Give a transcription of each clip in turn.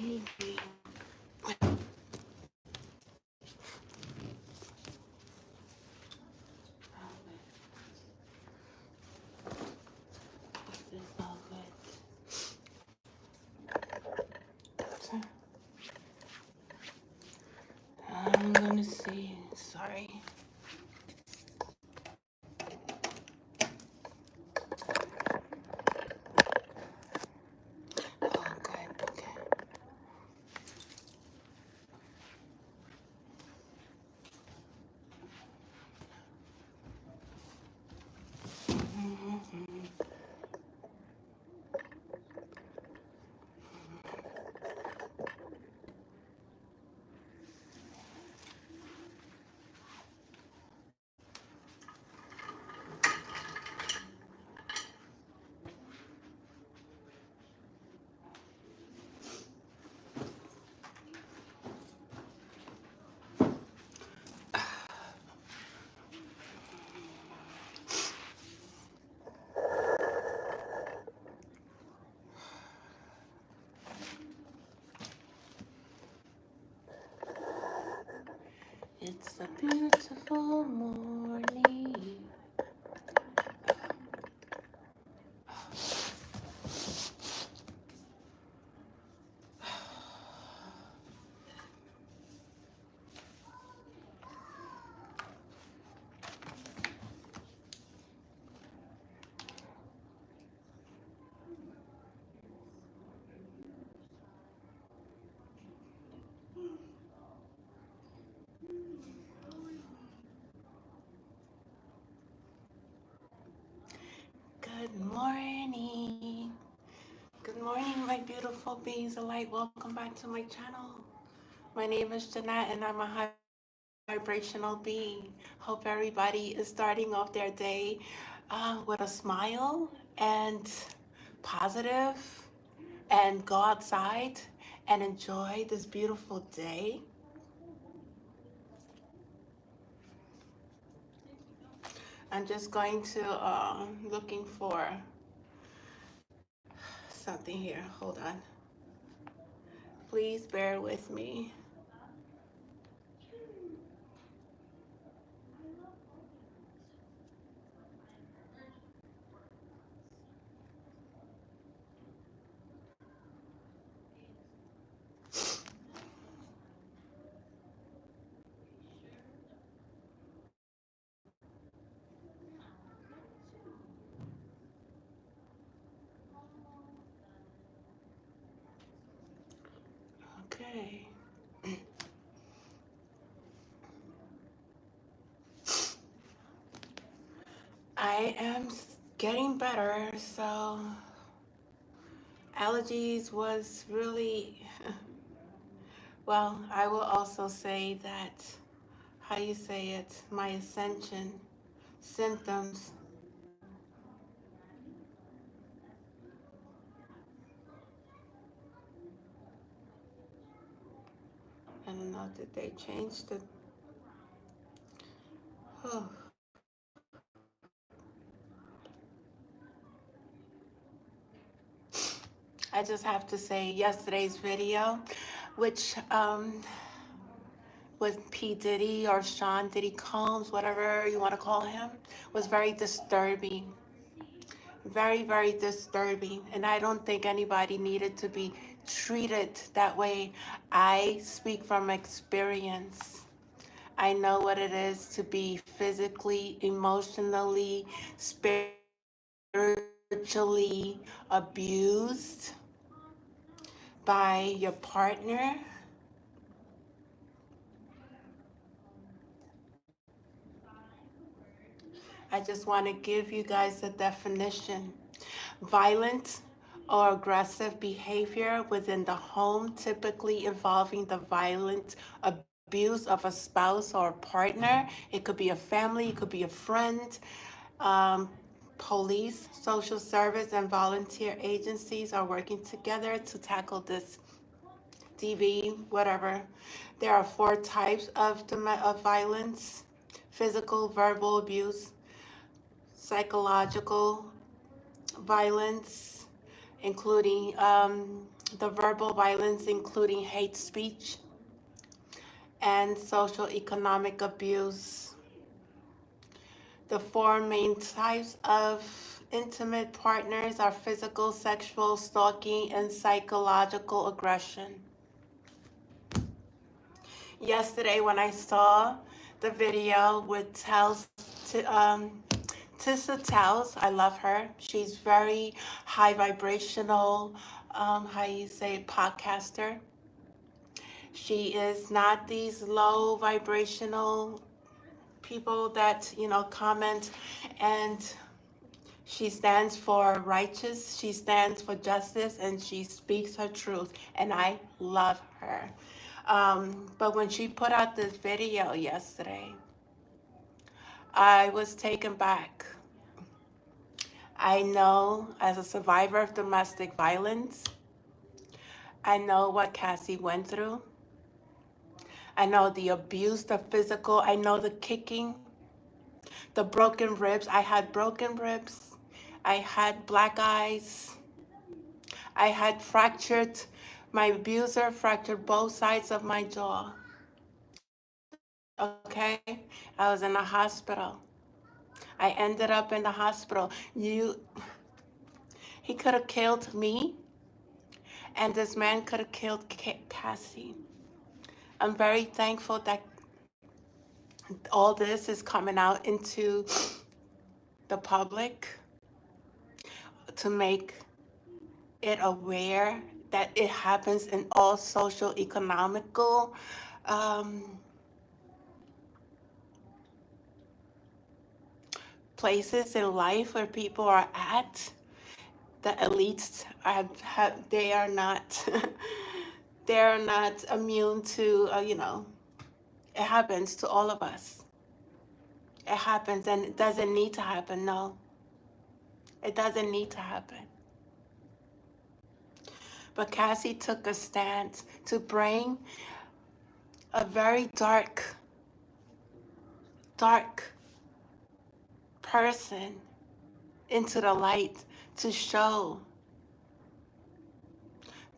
Maybe. This is all good. I'm gonna see. Sorry. Oh, good. Okay. It's a beautiful morning. Good morning. Good morning, my beautiful beings of light. Welcome back to my channel. My name is Jeanette, and I'm a high vibrational being. Hope everybody is starting off their day with a smile and positive, and go outside and enjoy this beautiful day. I'm just going to looking for something here. Hold on. Please bear with me. Okay. I am getting better, so allergies was really, well, I will also say that, how you say it, my ascension symptoms. I don't know, did they change the, oh. I just have to say yesterday's video, which with P. Diddy or Sean Diddy Combs, whatever you want to call him, was very disturbing. Very, very disturbing. And I don't think anybody needed to be treated that way. I speak from experience. I know what it is to be physically, emotionally, spiritually abused by your partner. I just want to give you guys a definition. Violent or aggressive behavior within the home, typically involving the violent abuse of a spouse or a partner. It could be a family, it could be a friend. Um, Police, social service, and volunteer agencies are working together to tackle this DV, whatever. There are 4 types of violence: physical, verbal abuse, psychological violence, including the verbal violence, including hate speech and social economic abuse. The four main types of intimate partners are physical, sexual, stalking, and psychological aggression. Yesterday, when I saw the video with Tissa Tells, I love her. She's very high vibrational, how you say, podcaster. She is not these low vibrational people that, comment, and she stands for righteous, she stands for justice, and she speaks her truth, and I love her. But when she put out this video yesterday, I was taken back. I know, as a survivor of domestic violence, I know what Cassie went through. I know the abuse, the physical, I know the kicking, the broken ribs. I had broken ribs. I had black eyes. I had fractured, my abuser fractured both sides of my jaw. Okay? I was in the hospital. I ended up in the hospital. He could have killed me, and this man could have killed Cassie. I'm very thankful that all this is coming out into the public to make it aware that it happens in all social economical places in life where people are at. The elites they are not they are not immune to it happens to all of us. It happens, and it doesn't need to happen. No, it doesn't need to happen. But Cassie took a stance to bring a very dark person into the light, to show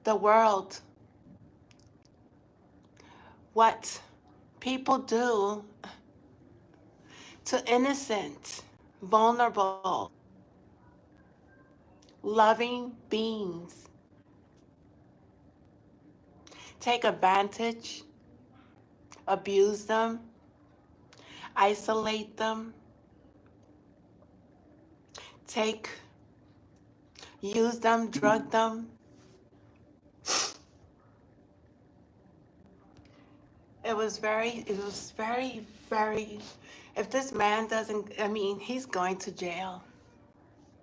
the world what people do to innocent, vulnerable, loving beings. Take advantage, abuse them, isolate them, use them, drug them. It was very, very, if this man doesn't, he's going to jail.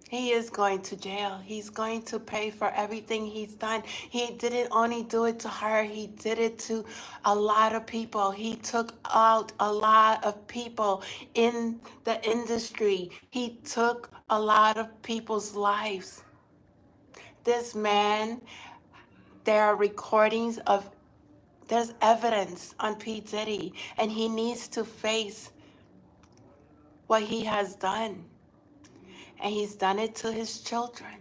He is going to jail. He's going to pay for everything he's done. He didn't only do it to her, he did it to a lot of people. He took out a lot of people in the industry. He took a lot of people's lives. This man, there are recordings of, there's evidence on P. Diddy, and he needs to face what he has done. And he's done it to his children.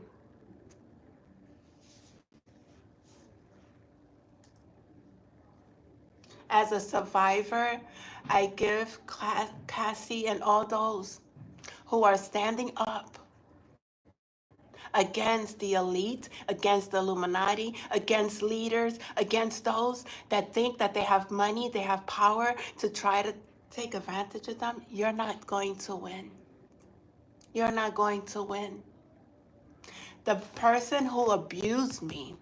As a survivor, I give Cassie and all those who are standing up against the elite, against the Illuminati, against leaders, against those that think that they have money, they have power to try to take advantage of them. You're not going to win. You're not going to win. The person who abused me,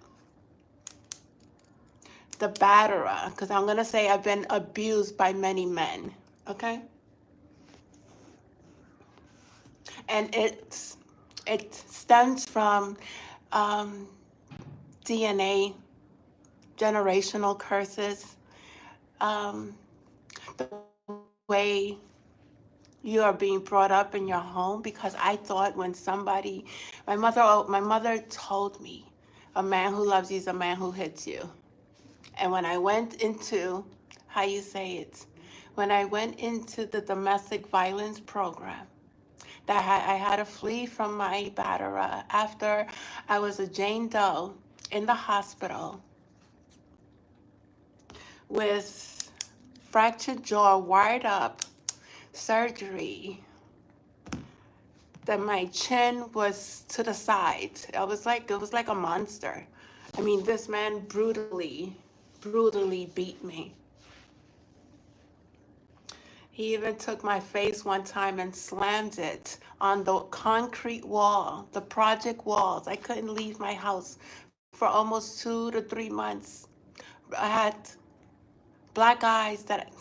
the batterer, because I'm going to say I've been abused by many men, okay? And it stems from DNA, generational curses, the way you are being brought up in your home. Because I thought when somebody, my mother told me, a man who loves you is a man who hits you. And when I went into, how you say it, when I went into the domestic violence program, that I had to flee from my batterer after I was a Jane Doe. in the hospital with fractured jaw, wired up, surgery. That my chin was to the side. It was like a monster. I mean, this man brutally beat me. He even took my face one time and slammed it on the concrete wall, the project walls. I couldn't leave my house for almost 2 to 3 months. I had black eyes that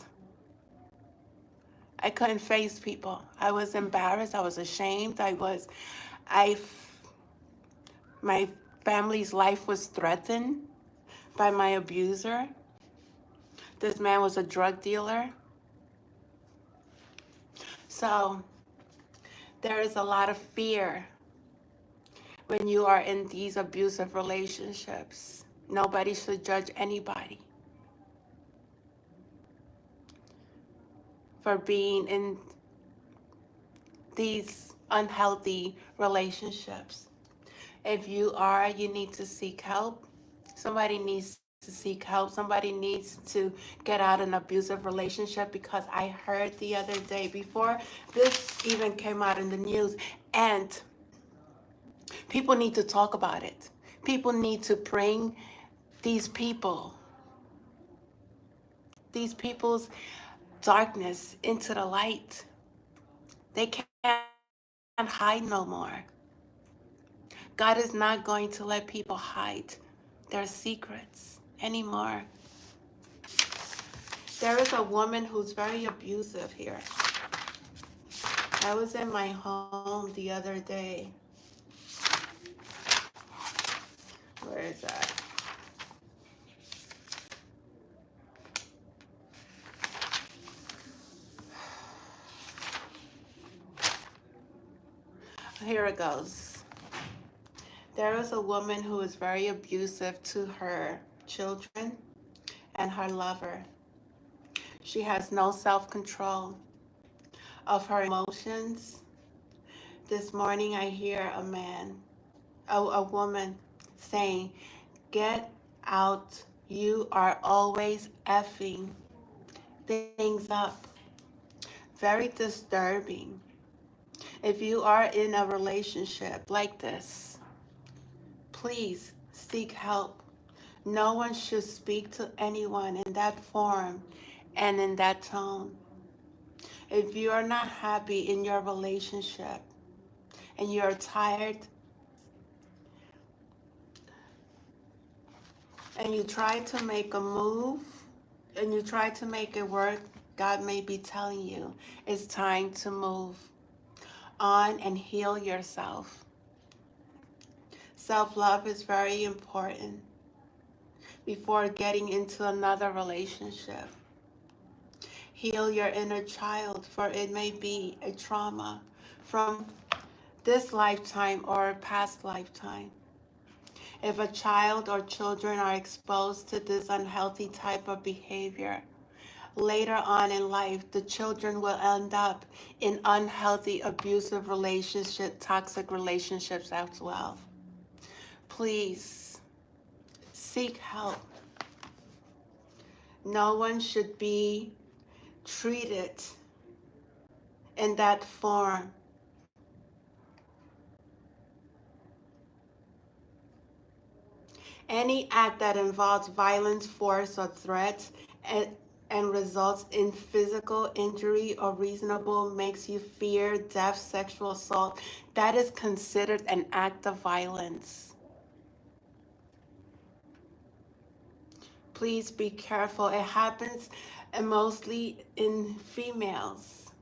I couldn't face people. I was embarrassed. I was ashamed. My family's life was threatened by my abuser. This man was a drug dealer. So there is a lot of fear when you are in these abusive relationships. Nobody should judge anybody for being in these unhealthy relationships. If you are, you need to seek help. Somebody needs to seek help. Somebody needs to get out an abusive relationship, because I heard the other day, before this even came out in the news, and people need to talk about it. People need to bring these people's darkness into the light. They can't hide no more. God is not going to let people hide their secrets anymore. There is a woman who's very abusive here. I was in my home the other day. Where is that? Here it goes. There is a woman who is very abusive to her children and her lover. She has no self-control of her emotions. This morning I hear a woman saying, "Get out, you are always effing things up." Very disturbing. If you are in a relationship like this, please seek help. No one should speak to anyone in that form and in that tone. If you are not happy in your relationship and you're tired and you try to make a move and you try to make it work, God may be telling you it's time to move on and heal yourself. Self-love is very important before getting into another relationship. Heal your inner child, for it may be a trauma from this lifetime or a past lifetime. If a child or children are exposed to this unhealthy type of behavior, later on in life, the children will end up in unhealthy, abusive relationships, toxic relationships as well. Please seek help. No one should be treated in that form. Any act that involves violence, force, or threat and results in physical injury or reasonable makes you fear death, sexual assault, that is considered an act of violence. Please be careful. It happens mostly in females.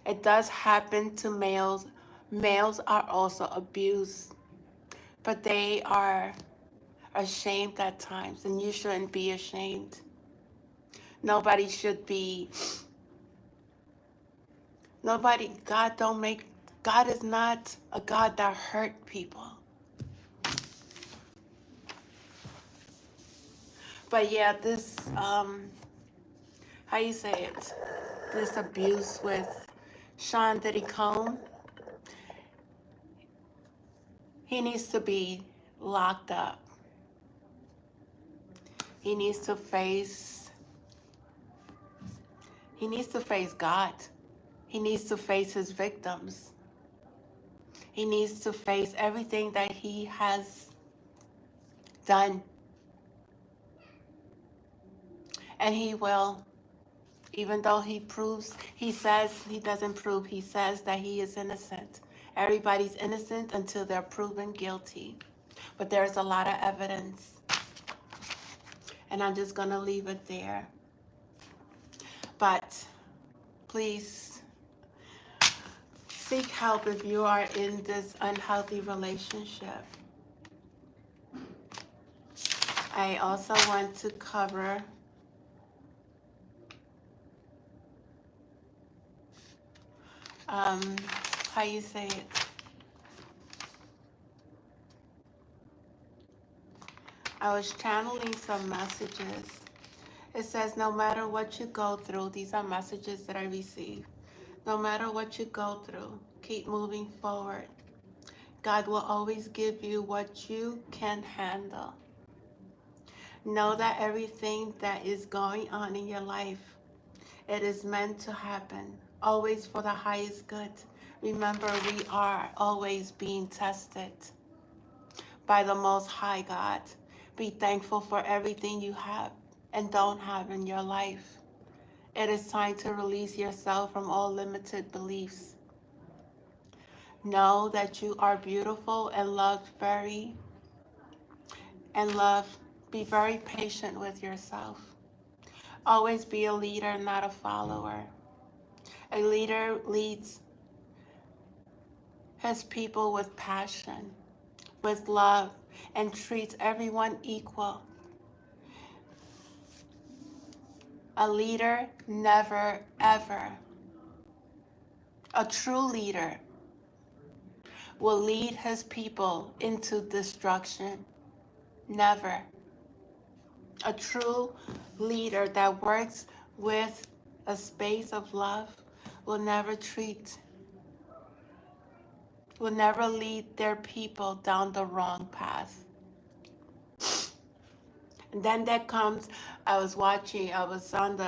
It does happen to males. Males are also abused, but they are ashamed at times, and you shouldn't be ashamed. Nobody should be, God is not a God that hurt people. But yeah, this, how you say it? This abuse with Sean Diddy Combs, He needs to be locked up. He needs to face God. He needs to face his victims. He needs to face everything that he has done. And he will, even though he says he doesn't prove, he says that he is innocent. Everybody's innocent until they're proven guilty. But there's a lot of evidence. And I'm just going to leave it there. But please seek help if you are in this unhealthy relationship. I also want to cover how you say it. I was channeling some messages. It says, no matter what you go through, these are messages that I received. No matter what you go through, keep moving forward. God will always give you what you can handle. Know that everything that is going on in your life, it is meant to happen, always for the highest good. Remember, we are always being tested by the Most High God. Be thankful for everything you have and don't have in your life. It is time to release yourself from all limited beliefs. Know that you are beautiful and loved be very patient with yourself. Always be a leader, not a follower. A leader leads his people with passion, with love, and treats everyone equal. A leader never, ever, a true leader will lead his people into destruction. Never. A true leader that works with a space of love will never lead their people down the wrong path. And then that comes, I was on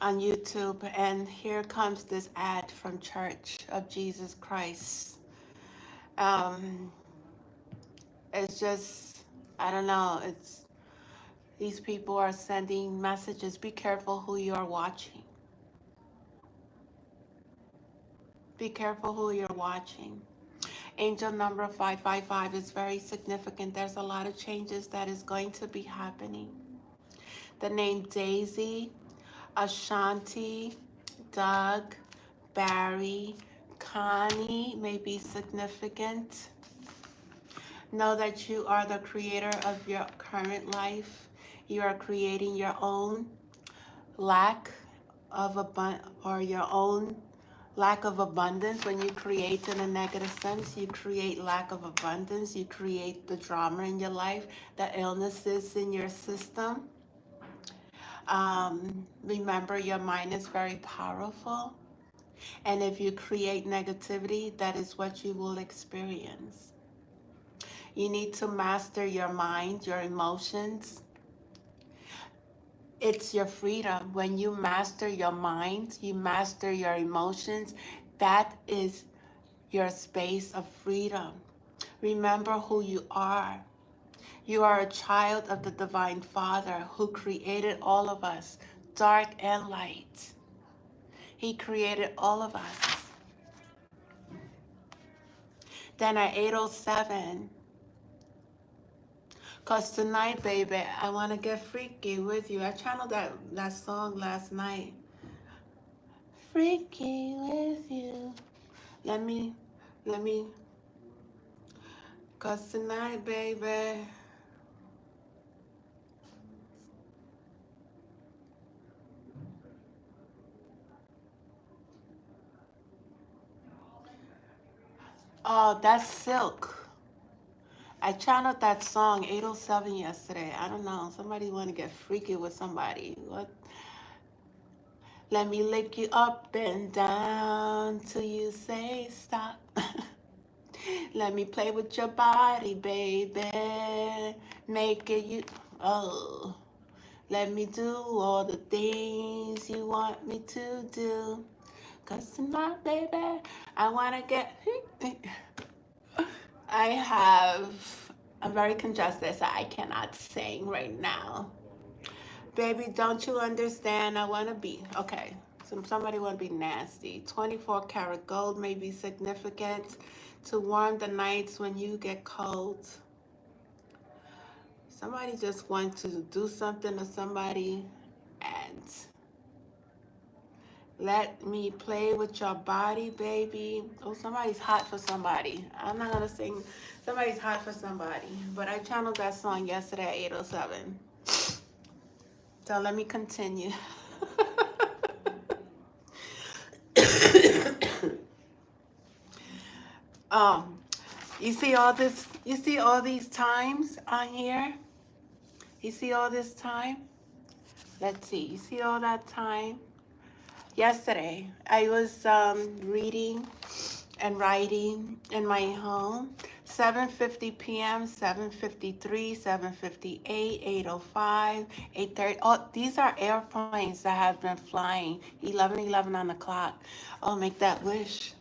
on YouTube, and here comes this ad from Church of Jesus Christ. It's just, I don't know, these people are sending messages. Be careful who you are watching. Be careful who you're watching. Angel number 555 is very significant. There's a lot of changes that is going to be happening. The name Daisy, Ashanti, Doug, Barry, Connie may be significant. Know that you are the creator of your current life. You are creating your own lack of your own lack of abundance. When you create in a negative sense, you create lack of abundance. You create the drama in your life, the illnesses in your system. Remember, your mind is very powerful. And if you create negativity, that is what you will experience. You need to master your mind, your emotions. It's your freedom. When you master your mind, you master your emotions, that is your space of freedom. Remember who you are. You are a child of the Divine Father who created all of us, dark and light. He created all of us. Then at 8:07, because tonight, baby, I want to get freaky with you. I channeled that song last night. Freaky with you. Let me, because tonight, baby, oh, that's Silk. I channeled that song 8:07 yesterday. I don't know. Somebody want to get freaky with somebody. What? Let me lick you up and down till you say stop. Let me play with your body, baby. Make it you. Oh. Let me do all the things you want me to do. 'Cause tonight, baby, I wanna get. I'm very congested, so I cannot sing right now. Baby, don't you understand? I wanna be okay. Somebody wanna be nasty. 24 karat gold may be significant to warm the nights when you get cold. Somebody just wants to do something to somebody and let me play with your body, baby. Oh, somebody's hot for somebody. I'm not gonna sing. Somebody's hot for somebody. But I channeled that song yesterday at 8:07. So let me continue. um, you see all this? You see all these times on here? You see all this time? Let's see. You see all that time? Yesterday, I was reading and writing in my home. 7:50 p.m., 7:53, 7:58, 8:05, 8:30. Oh, these are airplanes that have been flying. 11:11 on the clock. Oh, make that wish.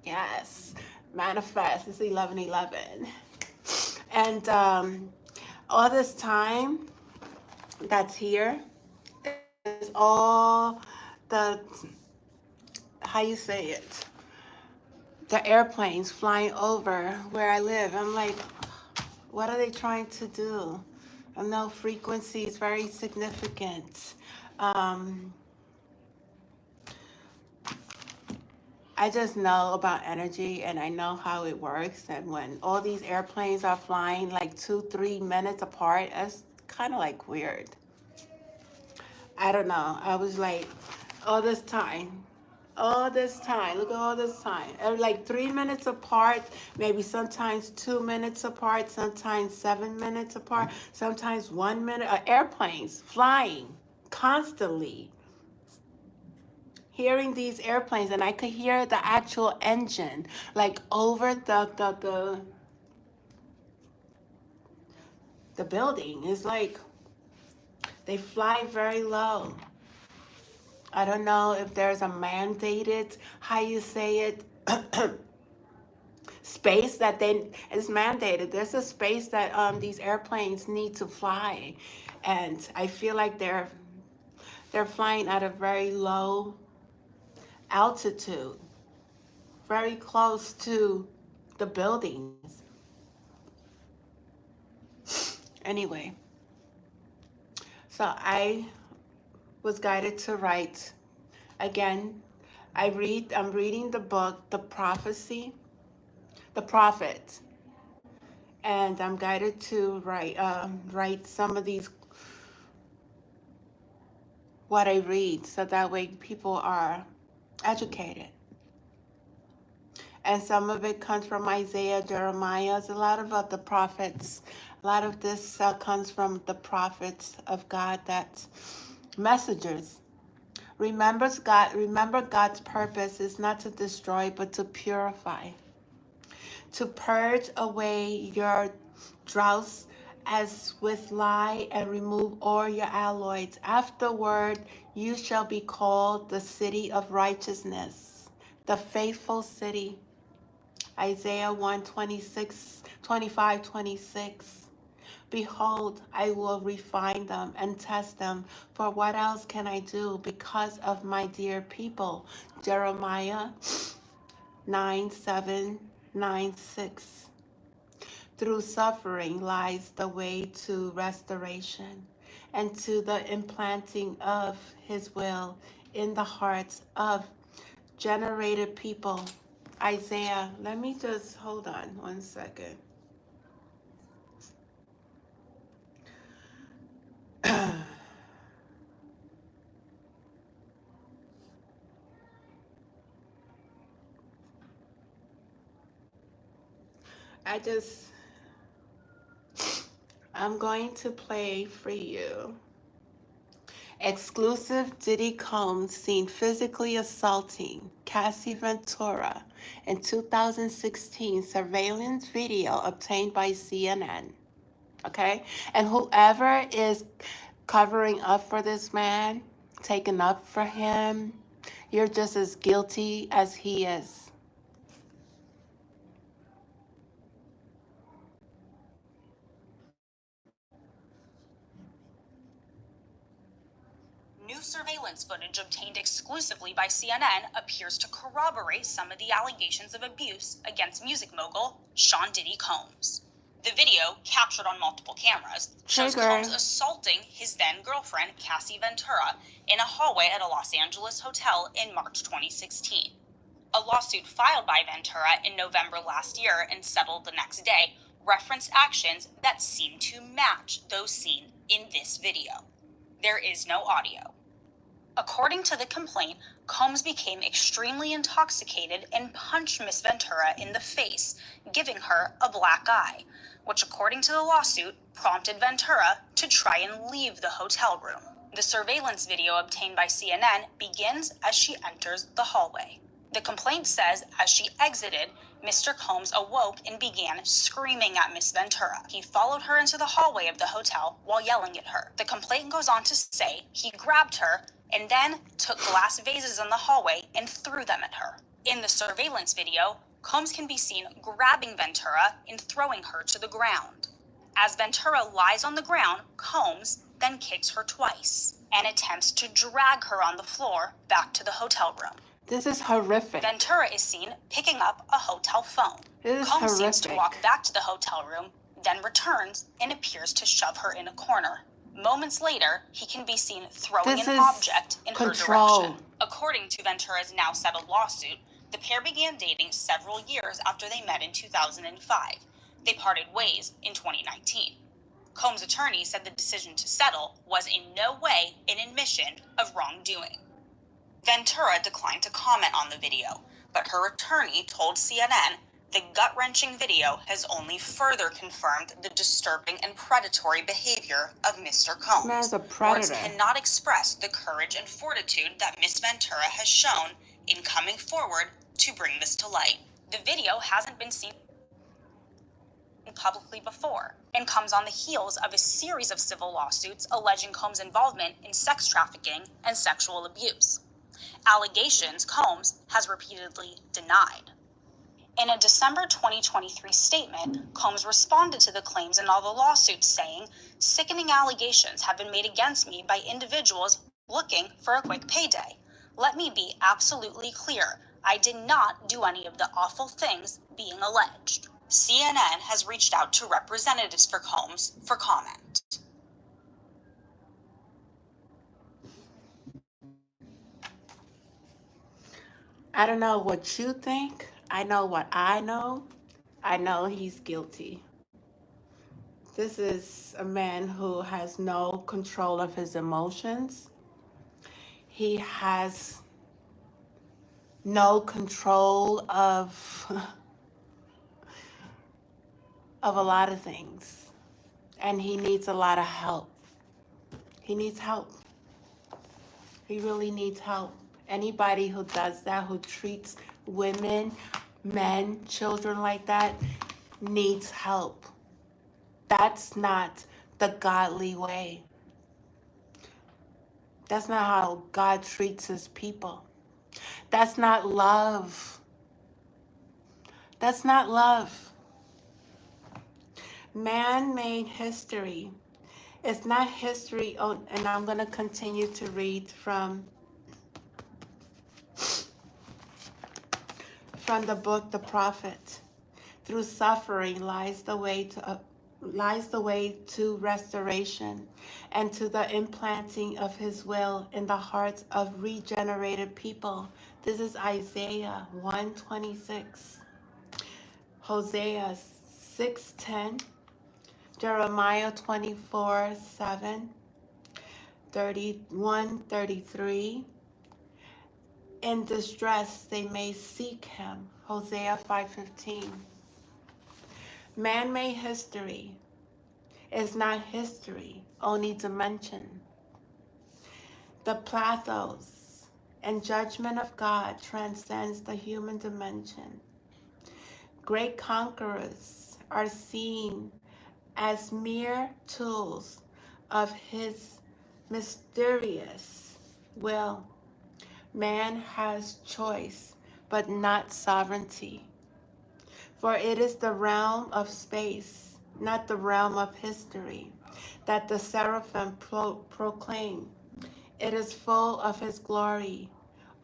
Yes, manifest. It's 11:11, and all this time that's here is all the, how you say it, the airplanes flying over where I live. I'm like, what are they trying to do? I know frequency is very significant. Um, I just know about energy and I know how it works. And when all these airplanes are flying like 2-3 minutes apart, that's kind of like weird. I don't know. I was like, all this time, look at all this time. Like 3 minutes apart, maybe sometimes 2 minutes apart, sometimes 7 minutes apart, sometimes 1 minute. Airplanes flying constantly. Hearing these airplanes, and I could hear the actual engine, like over the building. It's like they fly very low. I don't know if there's a mandated, how you say it, space that they is mandated. There's a space that these airplanes need to fly, and I feel like they're flying at a very low altitude, very close to the buildings. Anyway, so I was guided to write again. I'm reading the book, The Prophecy, The Prophet, and I'm guided to write some of these, what I read, so that way people are educated. And some of it comes from Isaiah, Jeremiah. A lot of the prophets. A lot of this comes from the prophets of God. That's messengers. Remember God's purpose is not to destroy, but to purify, to purge away your dross as with lye and remove all your alloys. Afterward, you shall be called the city of righteousness, the faithful city. Isaiah 1:26, 25, 26. Behold, I will refine them and test them. For what else can I do because of my dear people? Jeremiah 9:7, 9:6. Through suffering lies the way to restoration and to the implanting of his will in the hearts of generated people. Isaiah, let me just hold on 1 second. I just I'm going to play for you. Exclusive Diddy Combs seen physically assaulting Cassie Ventura in 2016 surveillance video obtained by CNN. Okay? And whoever is covering up for this man, taking up for him, you're just as guilty as he is. New surveillance footage obtained exclusively by CNN appears to corroborate some of the allegations of abuse against music mogul Sean Diddy Combs. The video, captured on multiple cameras, shows Combs assaulting his then-girlfriend Cassie Ventura in a hallway at a Los Angeles hotel in March 2016. A lawsuit filed by Ventura in November last year and settled the next day referenced actions that seem to match those seen in this video. There is no audio. According to the complaint, Combs became extremely intoxicated and punched Miss Ventura in the face, giving her a black eye, which, according to the lawsuit, prompted Ventura to try and leave the hotel room. The surveillance video obtained by CNN begins as she enters the hallway. The complaint says as she exited, Mr. Combs awoke and began screaming at Miss Ventura. He followed her into the hallway of the hotel while yelling at her. The complaint goes on to say he grabbed her and then took glass vases in the hallway and threw them at her. In the surveillance video, Combs can be seen grabbing Ventura and throwing her to the ground. As Ventura lies on the ground, Combs then kicks her twice and attempts to drag her on the floor back to the hotel room. This is horrific. Ventura is seen picking up a hotel phone. This is Combs horrific. seems to walk back to the hotel room, then returns and appears to shove her in a corner. Moments later, he can be seen throwing an object in her direction. According to Ventura's now settled lawsuit, the pair began dating several years after they met in 2005. They parted ways in 2019. Combs' attorney said the decision to settle was in no way an admission of wrongdoing. Ventura declined to comment on the video, but her attorney told CNN the gut-wrenching video has only further confirmed the disturbing and predatory behavior of Mr. Combs. This man's a predator. Words cannot express the courage and fortitude that Miss Ventura has shown in coming forward to bring this to light. The video hasn't been seen publicly before and comes on the heels of a series of civil lawsuits alleging Combs' involvement in sex trafficking and sexual abuse. Allegations Combs has repeatedly denied. In a December 2023 statement, Combs responded to the claims in all the lawsuits, saying, "Sickening allegations have been made against me by individuals looking for a quick payday. Let me be absolutely clear. I did not do any of the awful things being alleged." CNN has reached out to representatives for Combs for comment. I don't know what you think. I know what I know. I know he's guilty. This is a man who has no control of his emotions. He has no control of a lot of things. And he needs a lot of help. He needs help. He really needs help. Anybody who does that, who treats women, men, children like that, needs help. That's not the godly way. That's not how God treats his people. That's not love. That's not love. Man-made history. It's not history, and I'm going to continue to read from the book The Prophet. Through suffering lies the way to restoration and to the implanting of his will in the hearts of regenerated people. This is Isaiah 1:26, Hosea 6:10, Jeremiah 24:7, 31:33. In distress they may seek him, Hosea 5:15. Man-made history is not history, only dimension. The pathos and judgment of God transcends the human dimension. Great conquerors are seen as mere tools of his mysterious will. Man has choice, but not sovereignty. For it is the realm of space, not the realm of history, that the seraphim proclaim. It is full of his glory.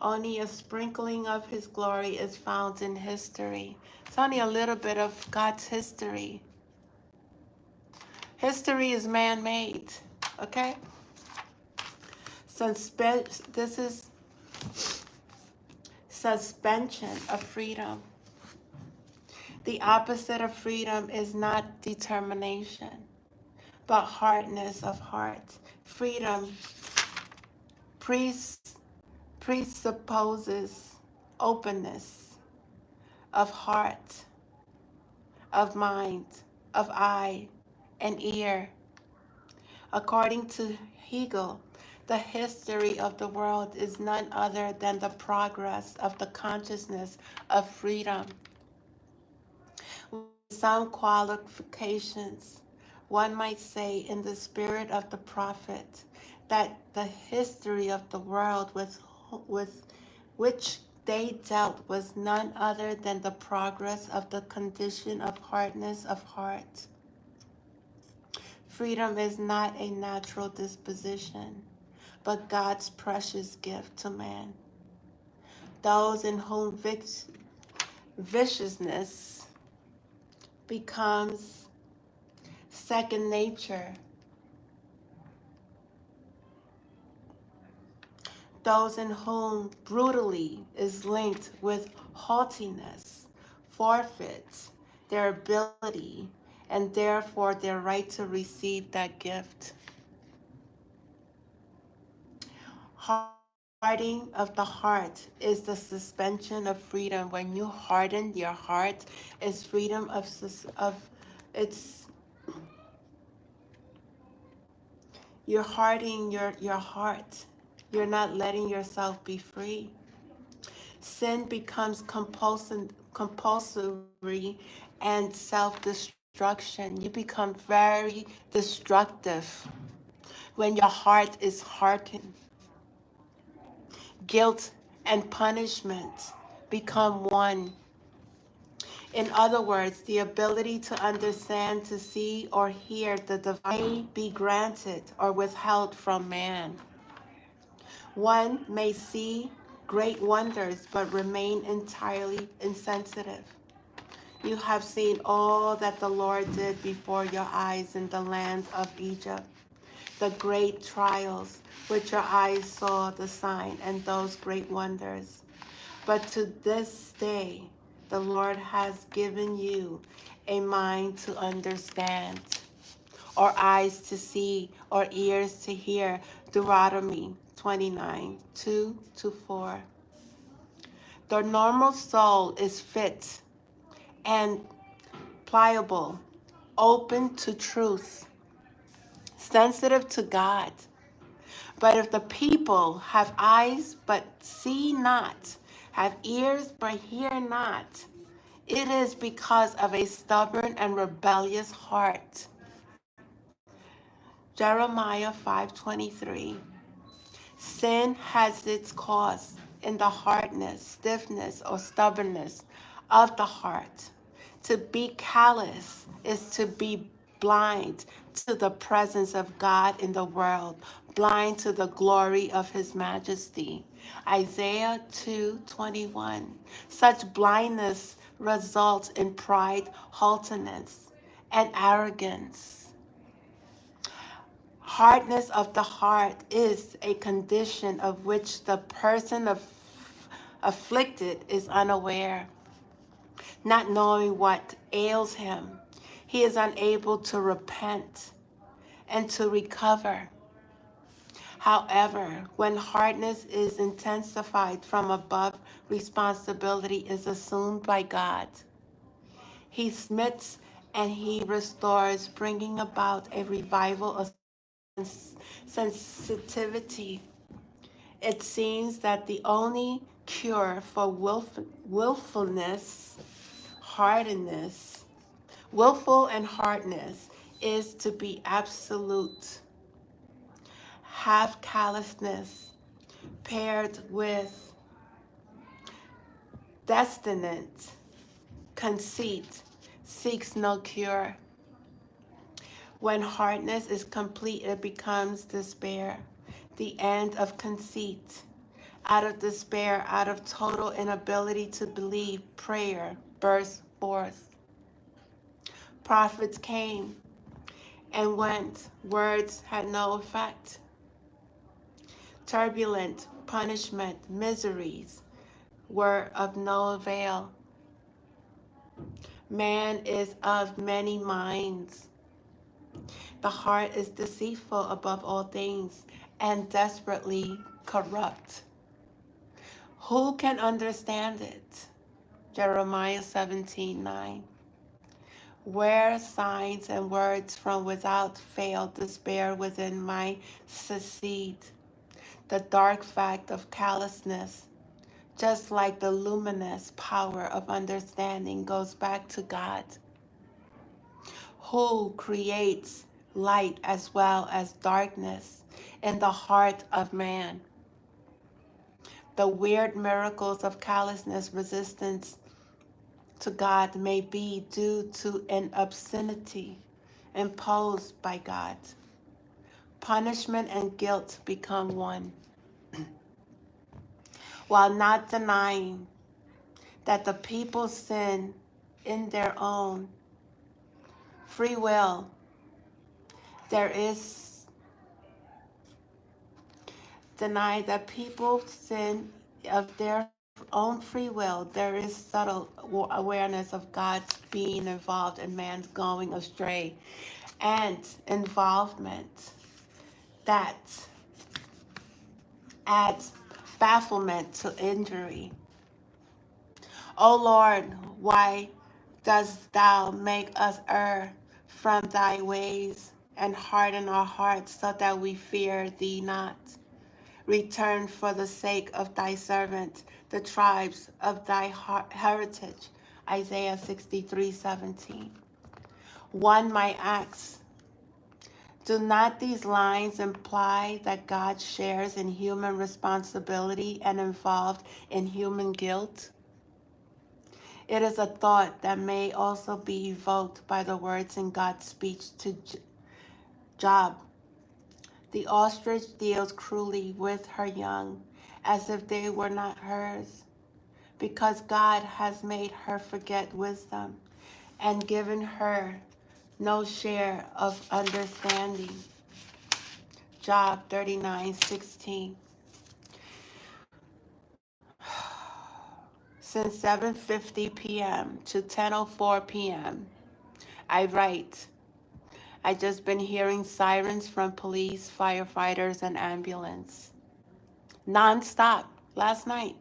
Only a sprinkling of his glory is found in history. It's only a little bit of God's history. History is man-made, okay? This is suspension of freedom. The opposite of freedom is not determination, but hardness of heart. Freedom presupposes openness of heart, of mind, of eye, and ear. According to Hegel, the history of the world is none other than the progress of the consciousness of freedom. With some qualifications, one might say in the spirit of the prophet that the history of the world with which they dealt was none other than the progress of the condition of hardness of heart. Freedom is not a natural disposition, but God's precious gift to man. Those in whom viciousness becomes second nature, those in whom brutally is linked with haughtiness, forfeits their ability and therefore their right to receive that gift. Hardening of the heart is the suspension of freedom. When you harden your heart, is freedom of it's you're hardening your heart. You're not letting yourself be free. Sin becomes compulsory and self-destruction. You become very destructive when your heart is hardened. Guilt and punishment become one. In other words, the ability to understand, to see, or hear the divine may be granted or withheld from man. One may see great wonders but remain entirely insensitive. You have seen all that the Lord did before your eyes in the land of Egypt, the great trials which your eyes saw, the sign and those great wonders. But to this day, the Lord has given you a mind to understand, or eyes to see, or ears to hear. Deuteronomy 29, 2-4. The normal soul is fit and pliable, open to truth, sensitive to God. But if the people have eyes but see not, have ears but hear not, it is because of a stubborn and rebellious heart. Jeremiah 5:23. Sin has its cause in the hardness, stiffness, or stubbornness of the heart. To be callous is to be blind to the presence of God in the world, blind to the glory of his majesty. Isaiah 2:21. Such blindness results in pride, haughtiness, and arrogance. Hardness of the heart is a condition of which the person afflicted is unaware. Not knowing what ails him, he is unable to repent and to recover. However, when hardness is intensified from above, responsibility is assumed by God. He smites and he restores, bringing about a revival of sensitivity. It seems that the only cure for willfulness, hardness, willful and hardness is to be absolute. Have callousness paired with destinant conceit seeks no cure. When hardness is complete, it becomes despair, the end of conceit. Out of despair, out of total inability to believe, prayer burst forth. Prophets came and went, words had no effect. Turbulent punishment, miseries were of no avail. Man is of many minds. The heart is deceitful above all things and desperately corrupt. Who can understand it? Jeremiah 17:9. Where signs and words from without fail, despair within might succeed. The dark fact of callousness, just like the luminous power of understanding, goes back to God, who creates light as well as darkness in the heart of man. The weird miracles of callousness resistance to God may be due to an obscenity imposed by God. Punishment and guilt become one, while not denying that the people sin in their own free will. There is denied that people sin of their own free will. There is subtle awareness of God being involved in man's going astray and involvement that adds bafflement to injury. O Lord, why dost thou make us err from thy ways and harden our hearts so that we fear thee not? Return for the sake of thy servant, the tribes of thy heritage. Isaiah 63:17. One might ask, do not these lines imply that God shares in human responsibility and involved in human guilt? It is a thought that may also be evoked by the words in God's speech to Job. The ostrich deals cruelly with her young, as if they were not hers, because God has made her forget wisdom and given her no share of understanding. Job 39:16. Since 7:50 p.m. to 10:04 p.m., I write. I just been hearing sirens from police, firefighters, and ambulance. Non-stop last night.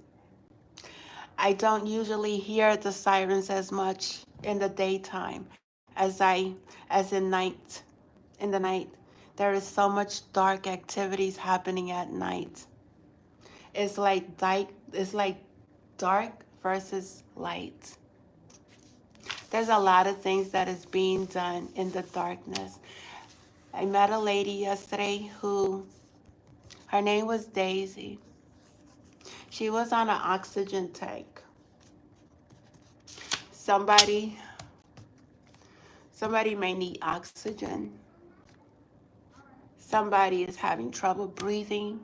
I don't usually hear the sirens as much in the daytime as in the night. There is so much dark activities happening at night. It's like dark versus light. There's a lot of things that is being done in the darkness. I met a lady yesterday who, her name was Daisy. She was on an oxygen tank. Somebody may need oxygen. Somebody is having trouble breathing.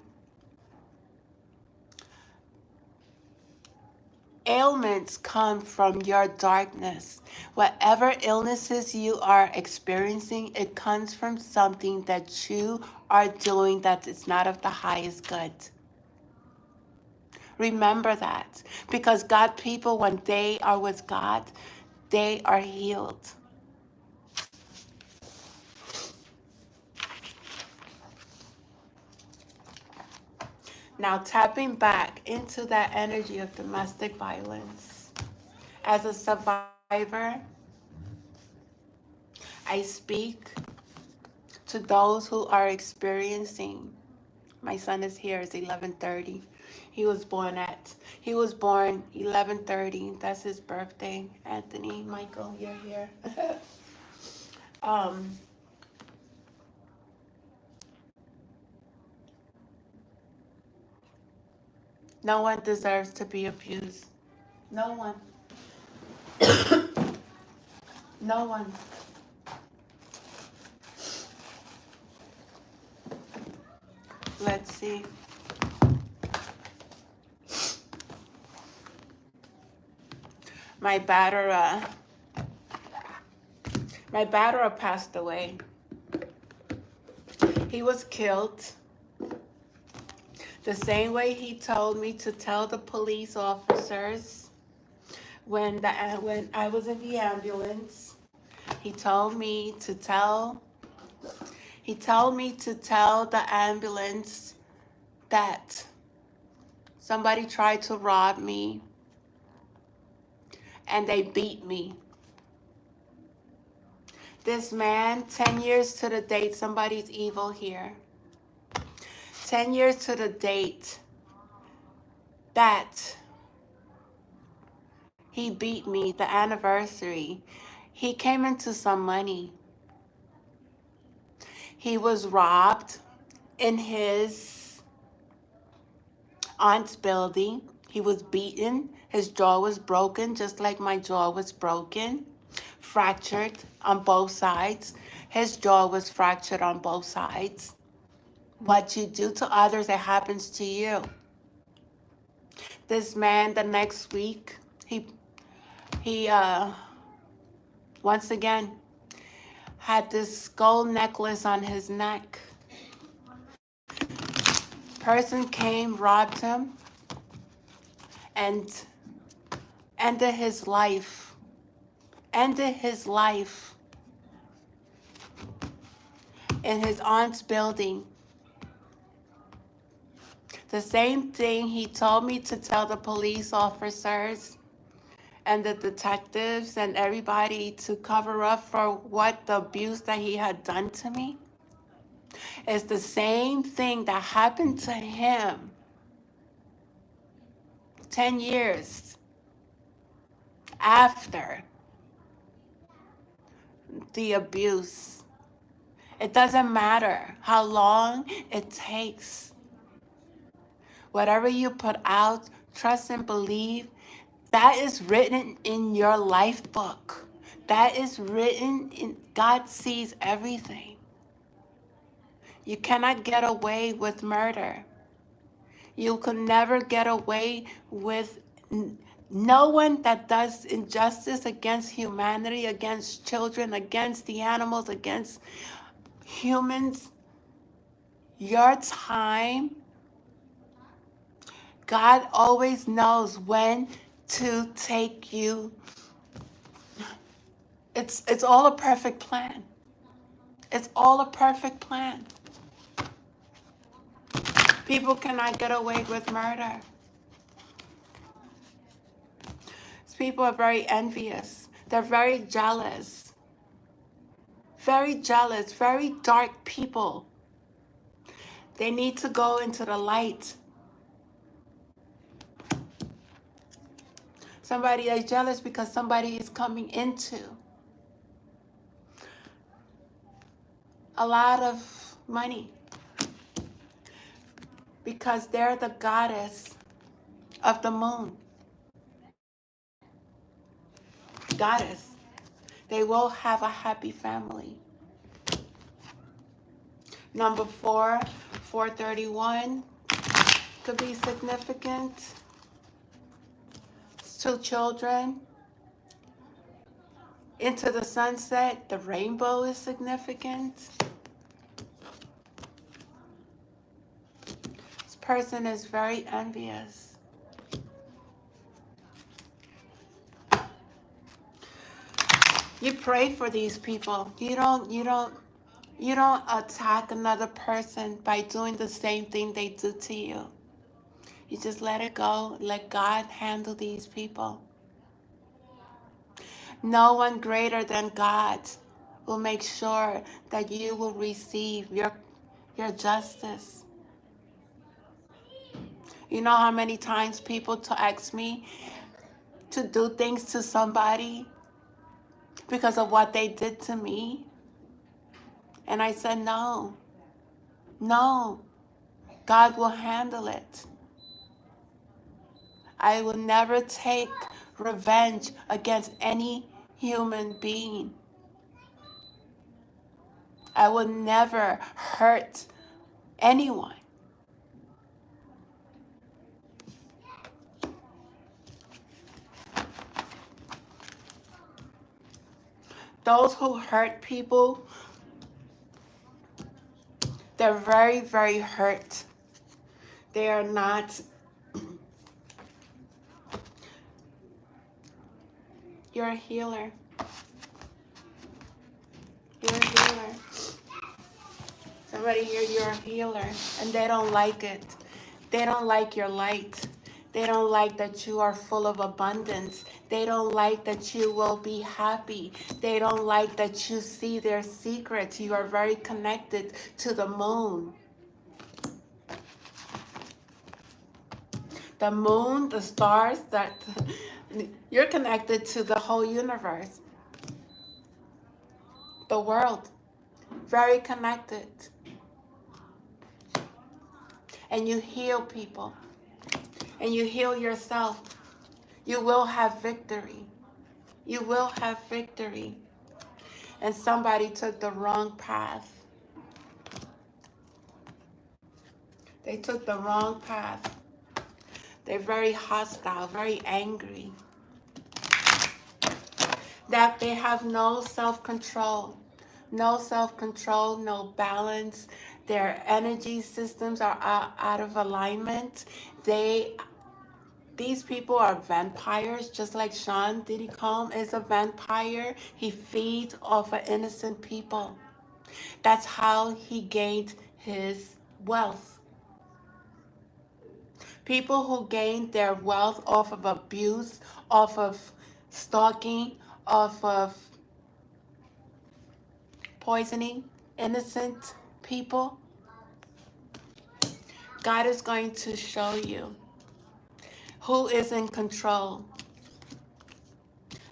Ailments come from your darkness. Whatever illnesses you are experiencing, it comes from something that you are doing that is not of the highest good. Remember that. Because God people, when they are with God, they are healed. Now, tapping back into that energy of domestic violence. As a survivor, I speak to those who are experiencing. My son is here. It's 11:30. He was born 11:30. That's his birthday. Anthony, Michael, you're here. um, no one deserves to be abused. No one. No one. Let's see. My batterer. My batterer passed away. He was killed the same way he told me to tell the police officers when I was in the ambulance. He told me to tell the ambulance that somebody tried to rob me and they beat me. This man, 10 years to the date, somebody's evil here. 10 years to the date that he beat me, the anniversary. He came into some money. He was robbed in his aunt's building. He was beaten. His jaw was broken, just like my jaw was broken. Fractured on both sides. His jaw was fractured on both sides. What you do to others, it happens to you. This man, the next week, he once again had this gold necklace on his neck. Person came, robbed him, and ended his life. Ended his life in his aunt's building. The same thing he told me to tell the police officers and the detectives and everybody to cover up for what the abuse that he had done to me. It's the same thing that happened to him 10 years after the abuse. It doesn't matter how long it takes. Whatever you put out, trust and believe, that is written in your life book. That is written in, God sees everything. You cannot get away with murder. You could never get away with no one that does injustice against humanity, against children, against the animals, against humans. Your time, God always knows when to take you. It's all a perfect plan. It's all a perfect plan. People cannot get away with murder. People are very envious. They're very jealous. Very jealous, very dark people. They need to go into the light. Somebody is jealous because somebody is coming into a lot of money because they're the goddess of the moon. Goddess. They will have a happy family. Number 4, 431 could be significant. 2 children. Into the sunset, the rainbow is significant. This person is very envious. You pray for these people. You don't attack another person by doing the same thing they do to you. You just let it go. Let God handle these people. No one greater than God. will make sure that you will receive your justice. You know how many times people to ask me to do things to somebody because of what they did to me? And I said, no, no, God will handle it. I will never take revenge against any human being. I will never hurt anyone. Those who hurt people, they're very, very hurt. They are not. You're a healer. You're a healer. Somebody here, you're a healer, and they don't like it. They don't like your light. They don't like that you are full of abundance. They don't like that you will be happy. They don't like that you see their secrets. You are very connected to the moon. The moon, the stars, that you're connected to the whole universe, the world, very connected. And you heal people, and you heal yourself. You will have victory. You will have victory. And somebody took the wrong path. They took the wrong path. They're very hostile, very angry. That they have no self-control. No self-control, no balance. Their energy systems are out of alignment. These people are vampires, just like Sean Diddy Combs is a vampire. He feeds off of innocent people. That's how he gained his wealth. People who gained their wealth off of abuse, off of stalking, off of poisoning innocent people, God is going to show you who is in control.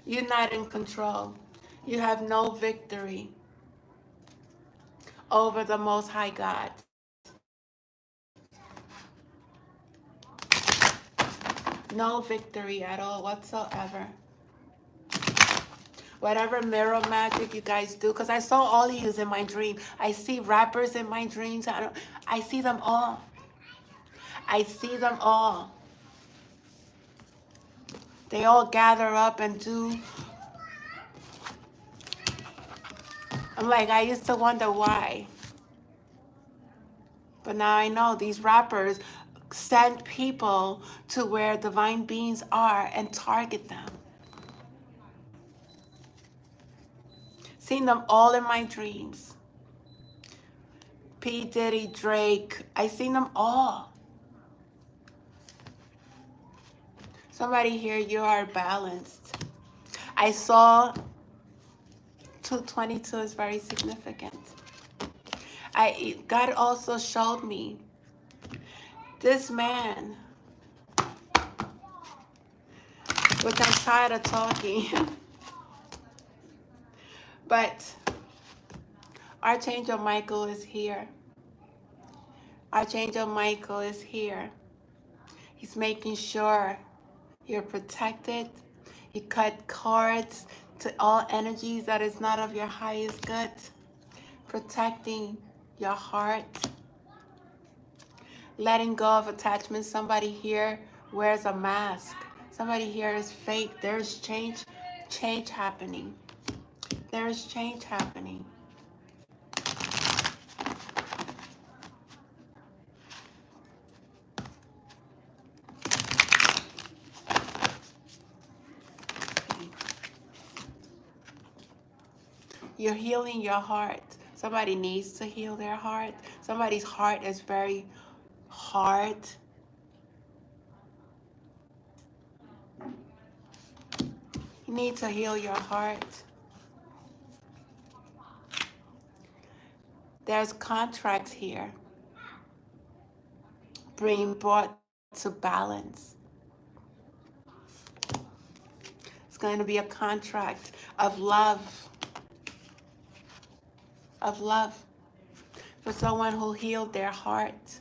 You're not in control. You have no victory over the Most High God. No victory at all whatsoever. Whatever mirror magic you guys do, because I saw all of you in my dream. I see rappers in my dreams. I see them all. I see them all. They all gather up and do. I'm like, I used to wonder why. But now I know these rappers send people to where divine beings are and target them. Seen them all in my dreams. P. Diddy, Drake, I seen them all. Somebody here, you are balanced. I saw 222 is very significant. God also showed me this man, which I'm tired of talking, but Archangel Michael is here. Archangel Michael is here. He's making sure you're protected. He cut cords to all energies that is not of your highest good. Protecting your heart. Letting go of attachment. Somebody here wears a mask. Somebody here is fake. There's change happening. There's change happening. You're healing your heart. Somebody needs to heal their heart. Somebody's heart is very hard. You need to heal your heart. There's contracts here being brought to balance. It's going to be a contract of love, for someone who healed their heart.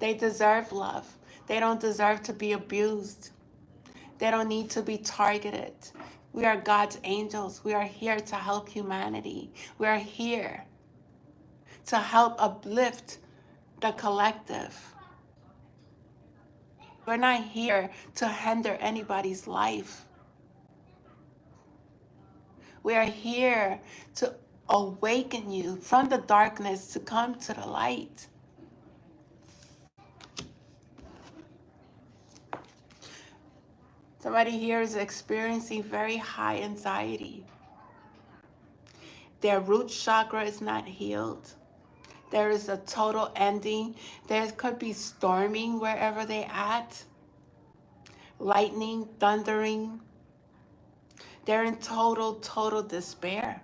They deserve love. They don't deserve to be abused. They don't need to be targeted. We are God's angels. We are here to help humanity. We are here to help uplift the collective. We're not here to hinder anybody's life. We are here to awaken you from the darkness to come to the light. Somebody here is experiencing very high anxiety. Their root chakra is not healed. There is a total ending. There could be storming wherever they're at. Lightning, thundering. They're in total despair.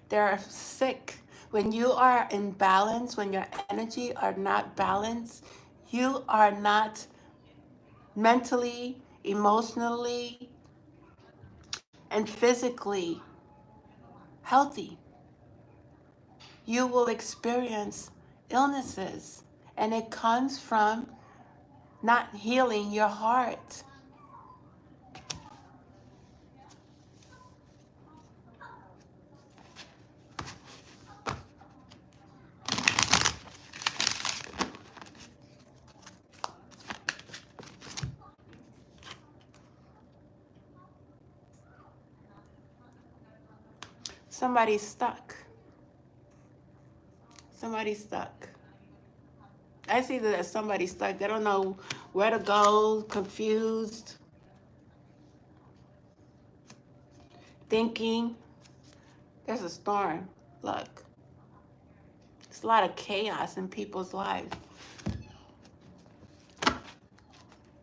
They're sick. When you are in balance, when your energy are not balanced, you are not mentally, emotionally, and physically healthy. You will experience illnesses, and it comes from not healing your heart. Somebody's stuck. Somebody's stuck. I see that somebody's stuck. They don't know where to go, confused, thinking. There's a storm. Look. There's a lot of chaos in people's lives.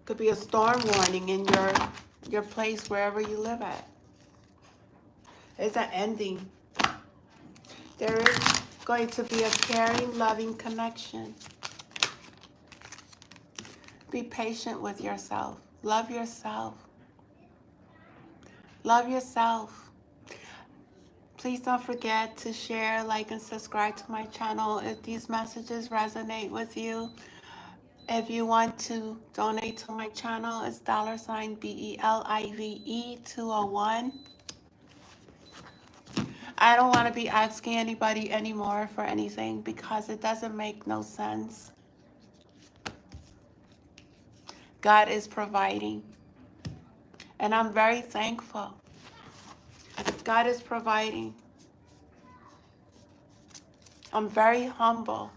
Could be a storm warning in your place wherever you live at. It's an ending. There is going to be a caring, loving connection. Be patient with yourself. Love yourself. Love yourself. Please don't forget to share, like, and subscribe to my channel if these messages resonate with you. If you want to donate to my channel, it's $BELIVE 201. I don't want to be asking anybody anymore for anything because it doesn't make no sense. God is providing, and I'm very thankful. God is providing. I'm very humble.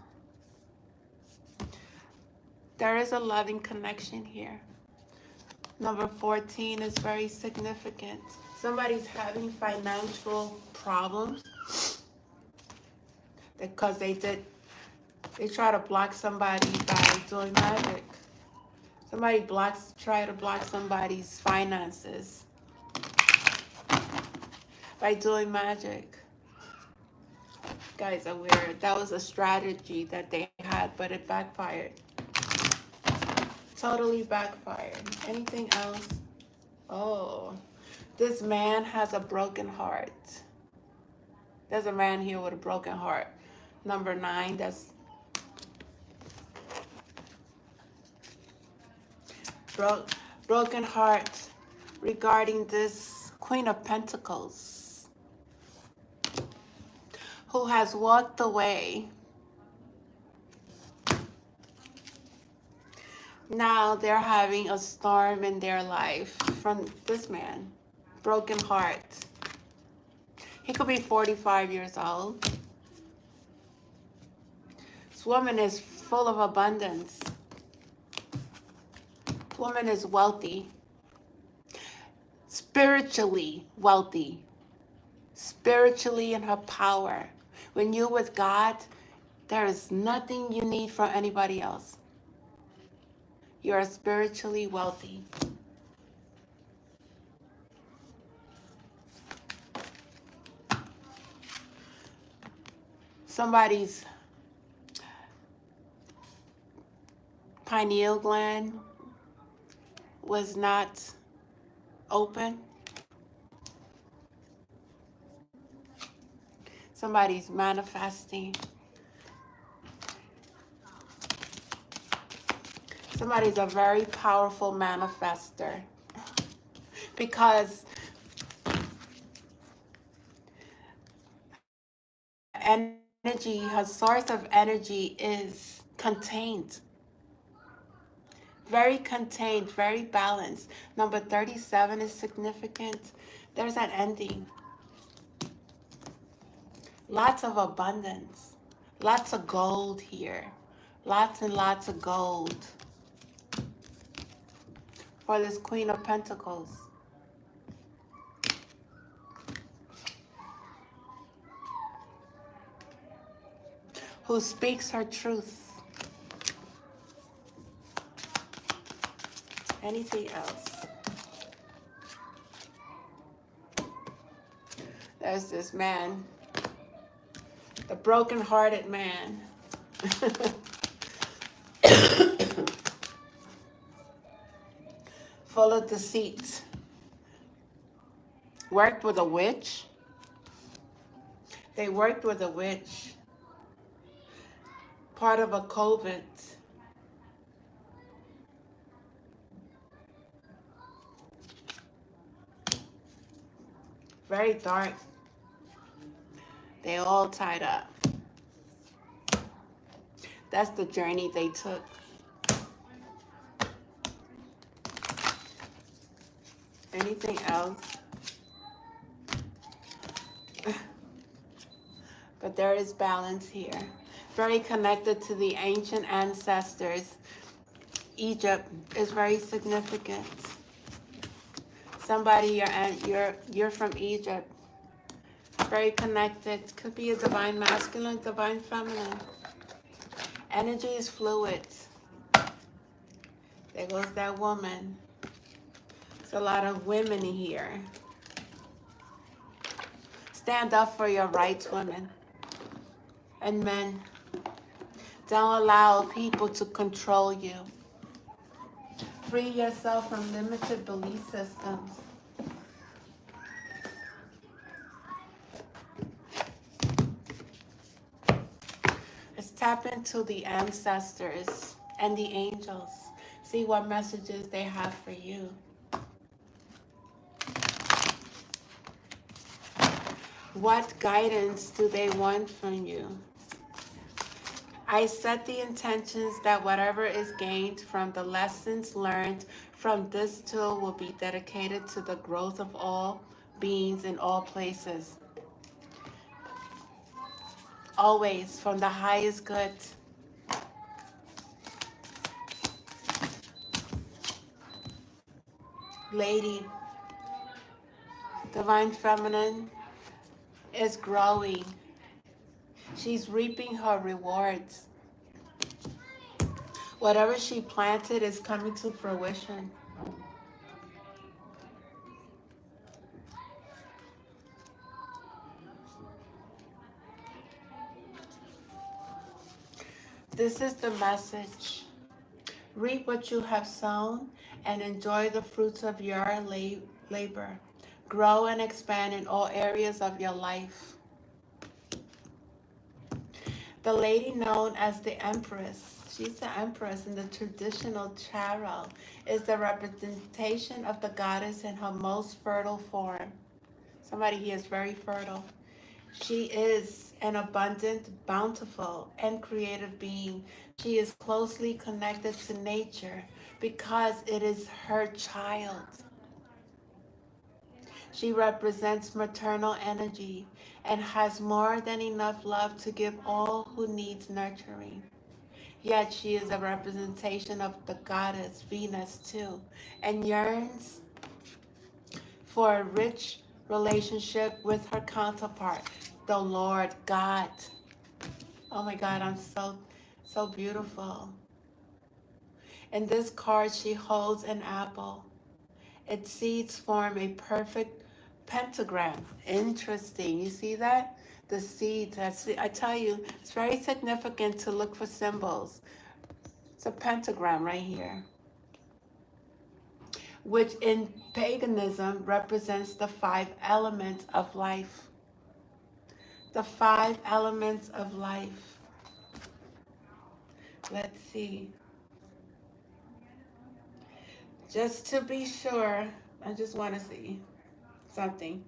There is a loving connection here. Number 14 is very significant. Somebody's having financial problems because they try to block somebody by doing magic. Somebody try to block somebody's finances by doing magic. Guys are weird. That was a strategy that they had, but it backfired. Totally backfired. Anything else? Oh, this man has a broken heart. There's a man here with a broken heart. Number 9, that's broken heart regarding this Queen of Pentacles who has walked away. Now they're having a storm in their life from this man. Broken heart. He could be 45 years old. This woman is full of abundance. This woman is wealthy. Spiritually wealthy. Spiritually in her power. When you're with God, there is nothing you need from anybody else. You are spiritually wealthy. Somebody's pineal gland was not open. Somebody's manifesting. Somebody's a very powerful manifester because energy, her source of energy is contained. Very contained, very balanced. Number 37 is significant. There's an ending. Lots of abundance. Lots of gold here. Lots and lots of gold for this Queen of Pentacles. Who speaks her truth. Anything else? There's this man, the broken-hearted man. Full of deceit. Worked with a witch. They worked with a witch. Part of a COVID. Very dark. They all tied up. That's the journey they took. Anything else? But there is balance here. Very connected to the ancient ancestors. Egypt is very significant. Somebody you're from Egypt. Very connected. Could be a divine masculine, divine feminine. Energy is fluid. There goes that woman. There's a lot of women here. Stand up for your rights, women and men. Don't allow people to control you. Free yourself from limited belief systems. Let's tap into the ancestors and the angels. See what messages they have for you. What guidance do they want from you? I set the intentions that whatever is gained from the lessons learned from this tool will be dedicated to the growth of all beings in all places. Always from the highest good. Lady, divine feminine, is growing. She's reaping her rewards. Whatever she planted is coming to fruition. This is the message. Reap what you have sown and enjoy the fruits of your labor. Grow and expand in all areas of your life. The lady known as the Empress, she's the Empress in the traditional tarot, is the representation of the goddess in her most fertile form. Somebody here is very fertile. She is an abundant, bountiful, and creative being. She is closely connected to nature because it is her child. She represents maternal energy and has more than enough love to give all who needs nurturing. Yet she is a representation of the goddess Venus too, and yearns for a rich relationship with her counterpart, the Lord God. Oh my God, I'm so beautiful. In this card, she holds an apple. Its seeds form a perfect pentagram. Interesting. You see that? the seeds. I tell you, it's very significant to look for symbols. It's a pentagram right here, which in paganism represents the 5 elements of life. The 5 elements of life. Let's see. Just to be sure, I just want to see something.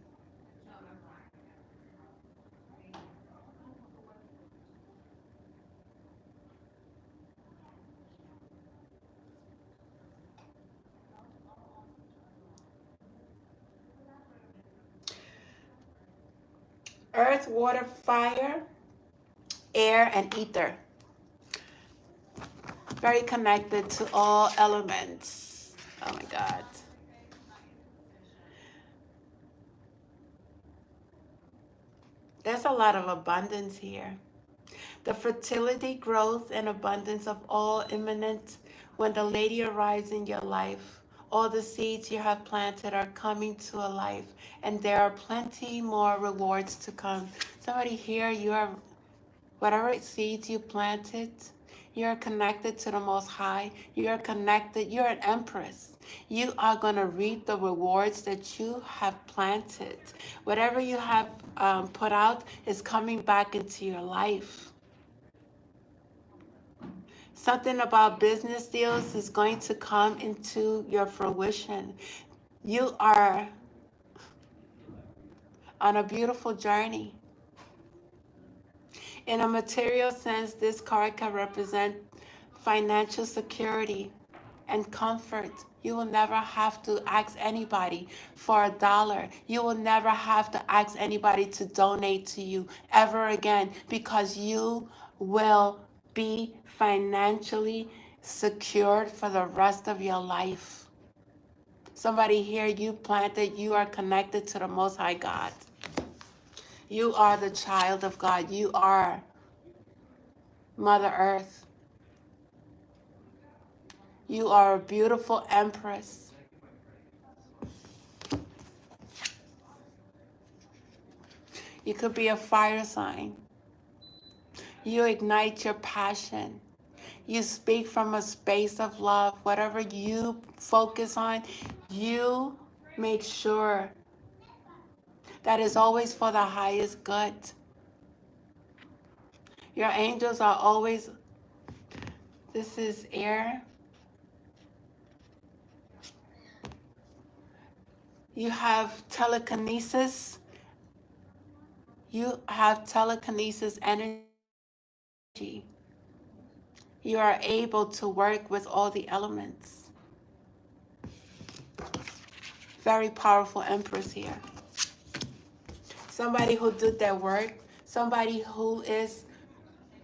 Earth, water, fire, air, and ether. Very connected to all elements. Oh my God. There's a lot of abundance here. The fertility, growth, and abundance of all imminent when the lady arrives in your life. All the seeds you have planted are coming to a life, and there are plenty more rewards to come. Somebody here, you are, whatever seeds you planted, you're connected to the Most High. You're connected. You're an empress. You are going to reap the rewards that you have planted. Whatever you have put out is coming back into your life. Something about business deals is going to come into your fruition. You are on a beautiful journey. In a material sense, this card can represent financial security and comfort. You will never have to ask anybody for $1. You will never have to ask anybody to donate to you ever again, because you will be financially secured for the rest of your life. Somebody here, you planted, you are connected to the Most High God. You are the child of God. You are Mother Earth. You are a beautiful empress. You could be a fire sign. You ignite your passion. You speak from a space of love. Whatever you focus on, you make sure that is always for the highest good. Your angels are always, this is air. You have telekinesis. You have telekinesis energy. You are able to work with all the elements. Very powerful empress here. Somebody who did their work. Somebody who is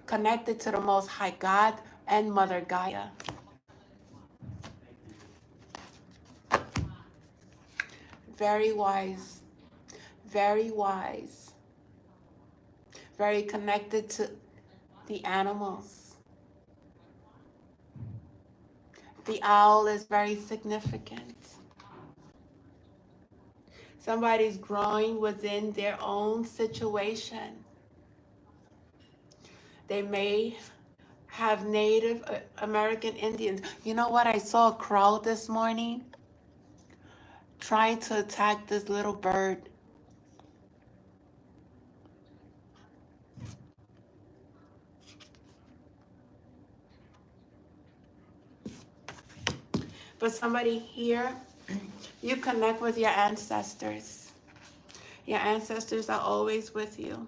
connected to the Most High God and Mother Gaia. Very wise. Very wise. Very connected to the animals. The owl is very significant. Somebody's growing within their own situation. They may have Native American Indians. You know what? I saw a crow this morning trying to attack this little bird. But somebody here, you connect with your ancestors. Your ancestors are always with you.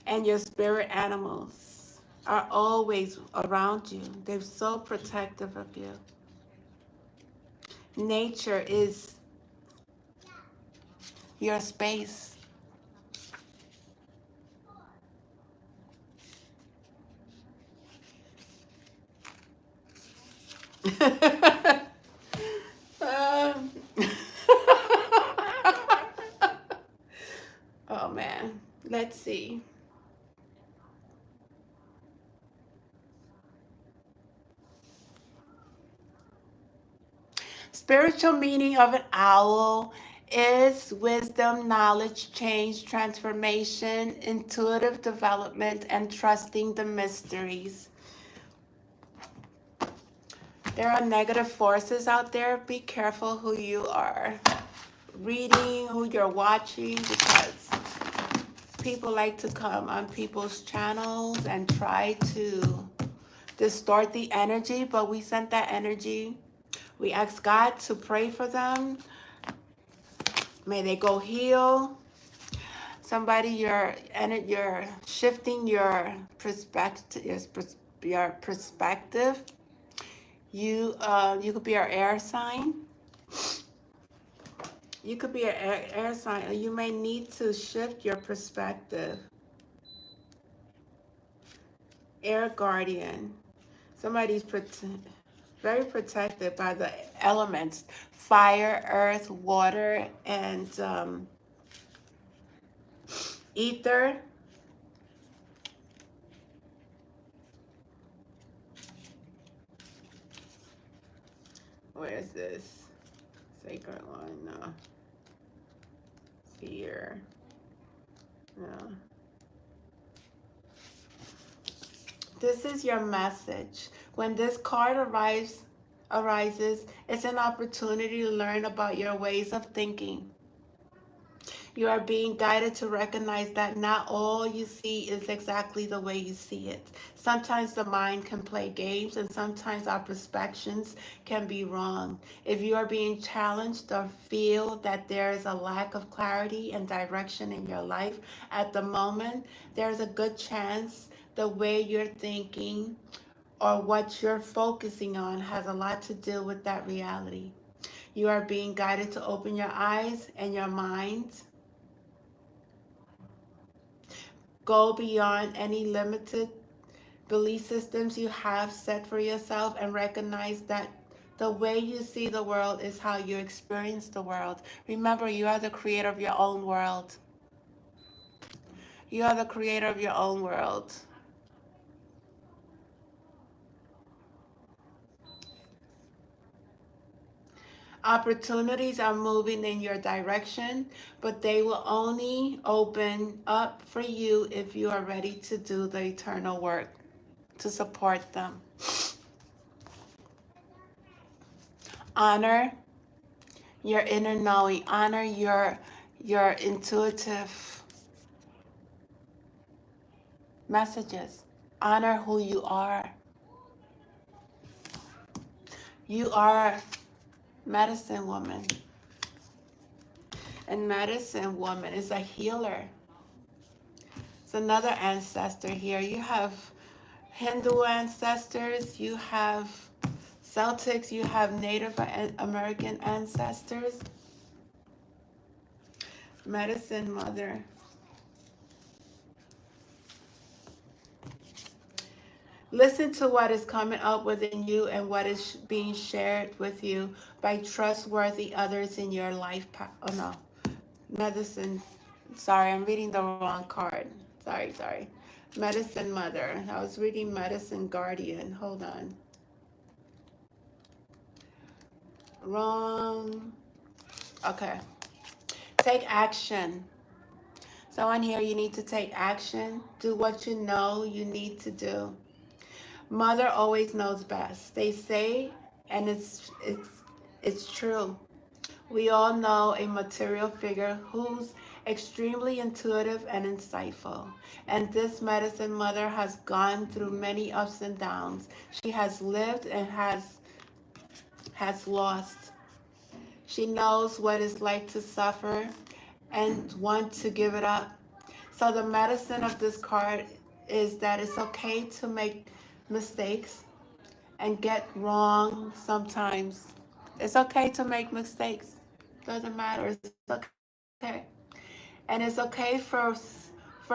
And your spirit animals are always around you. They're so protective of you. Nature is your space. Um, oh man, let's see. Spiritual meaning of an owl is wisdom, knowledge, change, transformation, intuitive development, and trusting the mysteries. There are negative forces out there. Be careful who you are reading, who you're watching, because people like to come on people's channels and try to distort the energy, but we sent that energy. We ask God to pray for them. May they go heal. Somebody, you're shifting your perspective. Your perspective. You could be an air sign. You could be an air sign. You may need to shift your perspective. Air guardian. Somebody's very protected by the elements: fire, earth, water, and ether. Where is this? Sacred one, no. Fear, no. This is your message. When this card arises, it's an opportunity to learn about your ways of thinking. You are being guided to recognize that not all you see is exactly the way you see it. Sometimes the mind can play games, and sometimes our perceptions can be wrong. If you are being challenged or feel that there is a lack of clarity and direction in your life at the moment, there's a good chance the way you're thinking or what you're focusing on has a lot to do with that reality. You are being guided to open your eyes and your mind. Go beyond any limited belief systems you have set for yourself and recognize that the way you see the world is how you experience the world. Remember, you are the creator of your own world. You are the creator of your own world. Opportunities are moving in your direction, but they will only open up for you if you are ready to do the eternal work to support them. Honor your inner knowing. Honor your intuitive messages. Honor who you are. You are medicine woman. And medicine woman is a healer. It's another ancestor here. You have Hindu ancestors, you have Celtics, you have Native American ancestors. Medicine mother. Listen to what is coming up within you and what is being shared with you by trustworthy others in your life. Oh no, medicine. Sorry, I'm reading the wrong card. Sorry. Medicine mother. I was reading medicine guardian. Hold on. Wrong. Okay. Take action. Someone here, you need to take action. Do what you know you need to do. Mother always knows best. They say, and it's true. We all know a material figure who's extremely intuitive and insightful. And this medicine mother has gone through many ups and downs. She has lived and has lost. She knows what it's like to suffer and want to give it up. So the medicine of this card is that it's okay to make mistakes and get wrong sometimes. It's okay to make mistakes. Doesn't matter. It's okay. And it's okay for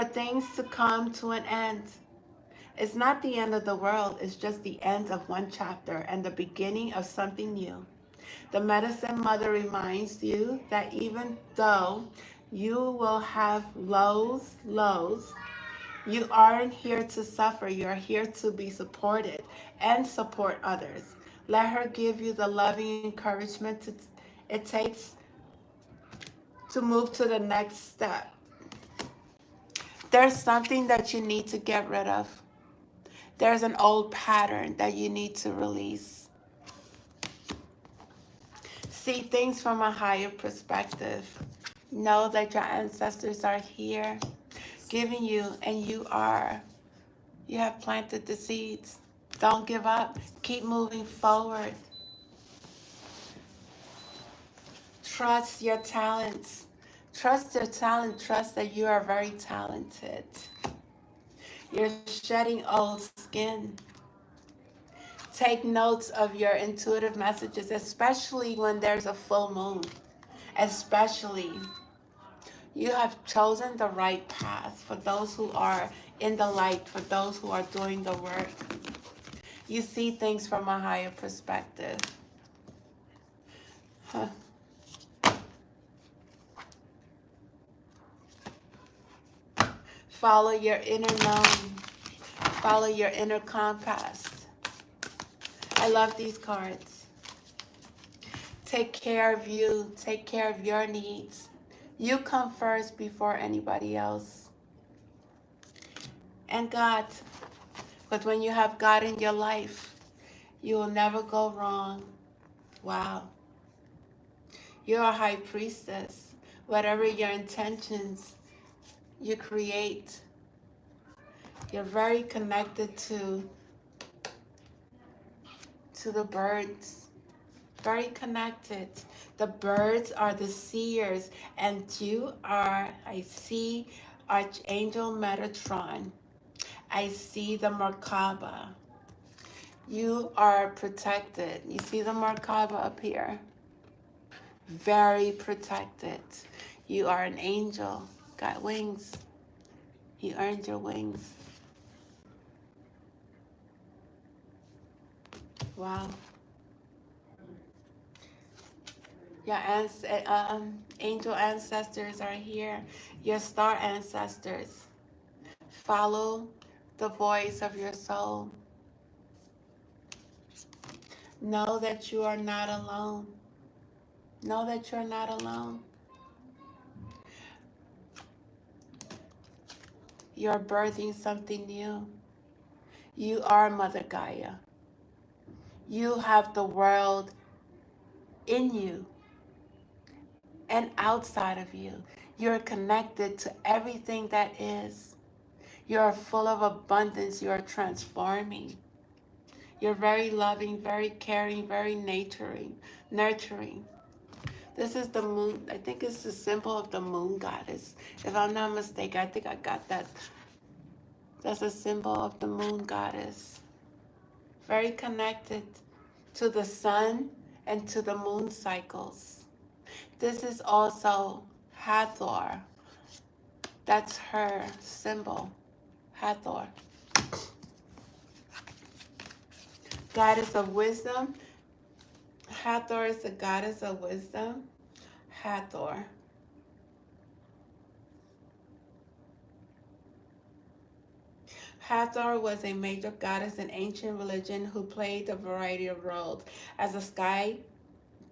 things to come to an end. It's not the end of the world. It's just the end of one chapter and the beginning of something new. The medicine mother reminds you that even though you will have lows, you aren't here to suffer. You're here to be supported and support others. Let her give you the loving encouragement it takes to move to the next step. There's something that you need to get rid of. There's an old pattern that you need to release. See things from a higher perspective. Know that your ancestors are here, giving you, and you have planted the seeds. Don't give up. Keep moving forward. Trust your talents. Trust your talent. Trust that you are very talented. You're shedding old skin. Take notes of your intuitive messages, especially when there's a full moon. Especially, you have chosen the right path for those who are in the light, for those who are doing the work. You see things from a higher perspective. Huh. Follow your inner knowing. Follow your inner compass. I love these cards. Take care of you. Take care of your needs. You come first before anybody else. And God. But when you have God in your life, you will never go wrong. Wow. You're a high priestess. Whatever your intentions, you create. You're very connected to the birds. Very connected. The birds are the seers, and you are, I see Archangel Metatron. I see the Merkaba. You are protected. You see the Merkaba up here? Very protected. You are an angel. Got wings. You earned your wings. Wow. Your angel ancestors are here. Your star ancestors. Follow the voice of your soul. Know that you are not alone. Know that you're not alone. You're birthing something new. You are Mother Gaia. You have the world in you and outside of you. You're connected to everything that is. You're full of abundance. You're transforming. You're very loving, very caring, very nurturing. This is the moon. I think it's the symbol of the moon goddess. If I'm not mistaken, I think I got that. That's a symbol of the moon goddess. Very connected to the sun and to the moon cycles. This is also Hathor. That's her symbol, Hathor. Goddess of wisdom. Hathor is the goddess of wisdom. Hathor. Hathor was a major goddess in ancient religion who played a variety of roles. As a sky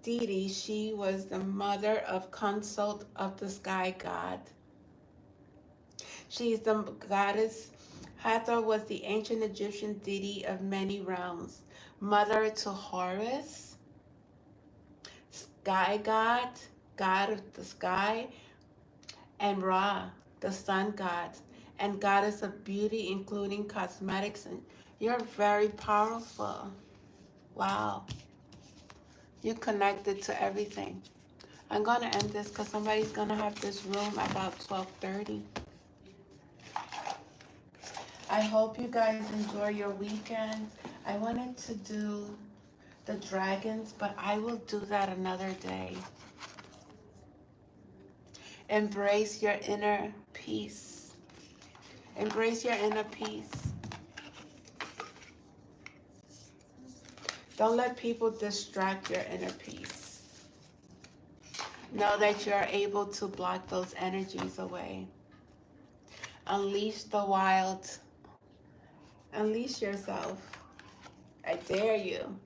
deity, she was the mother of consort of the sky god. She is the goddess. Hathor was the ancient Egyptian deity of many realms. Mother to Horus, sky god, god of the sky, and Ra, the sun god, and goddess of beauty, including cosmetics. And you're very powerful. Wow. You connected to everything. I'm going to end this because somebody's going to have this room about 12:30. I hope you guys enjoy your weekend. I wanted to do the dragons, but I will do that another day. Embrace your inner peace. Embrace your inner peace. Don't let people distract your inner peace. Know that you are able to block those energies away. Unleash the wild. Unleash yourself. I dare you.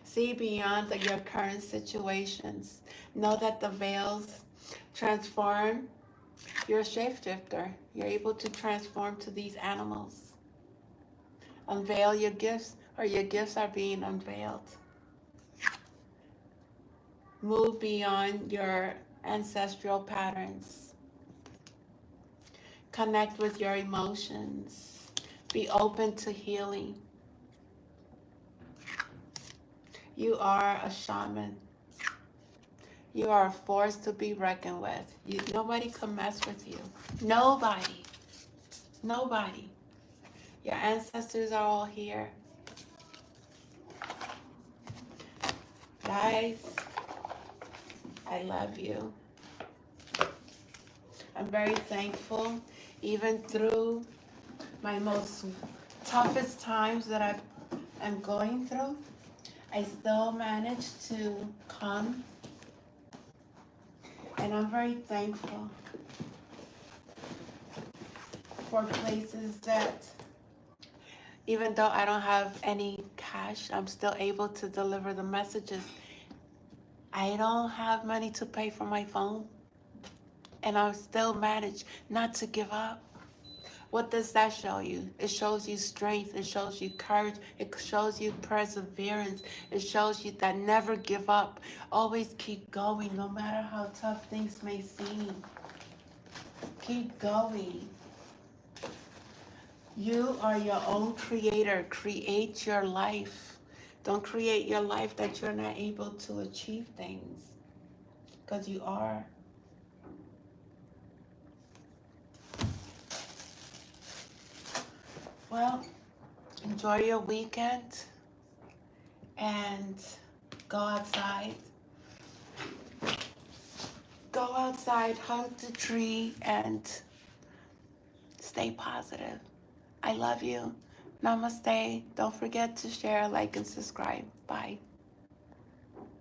See beyond your current situations. Know that the veils Transform. You're a shapeshifter. You're able to transform to these animals. Unveil your gifts, or your gifts are being unveiled. Move beyond your ancestral patterns. Connect with your emotions. Be open to healing. You are a shaman. You are a force to be reckoned with. Nobody can mess with you. Nobody. Nobody. Your ancestors are all here. Guys, I love you. I'm very thankful, even through my most toughest times that I am going through, I still managed to come, and I'm very thankful for places that, even though I don't have any cash, I'm still able to deliver the messages. I don't have money to pay for my phone, and I still manage not to give up. What does that show you? It shows you strength. It shows you courage. It shows you perseverance. It shows you that never give up. Always keep going, no matter how tough things may seem. Keep going. You are your own creator. Create your life. Don't create your life that you're not able to achieve things, because you are. Well, enjoy your weekend and go outside. Go outside, hug the tree, and stay positive. I love you. Namaste. Don't forget to share, like, and subscribe. Bye.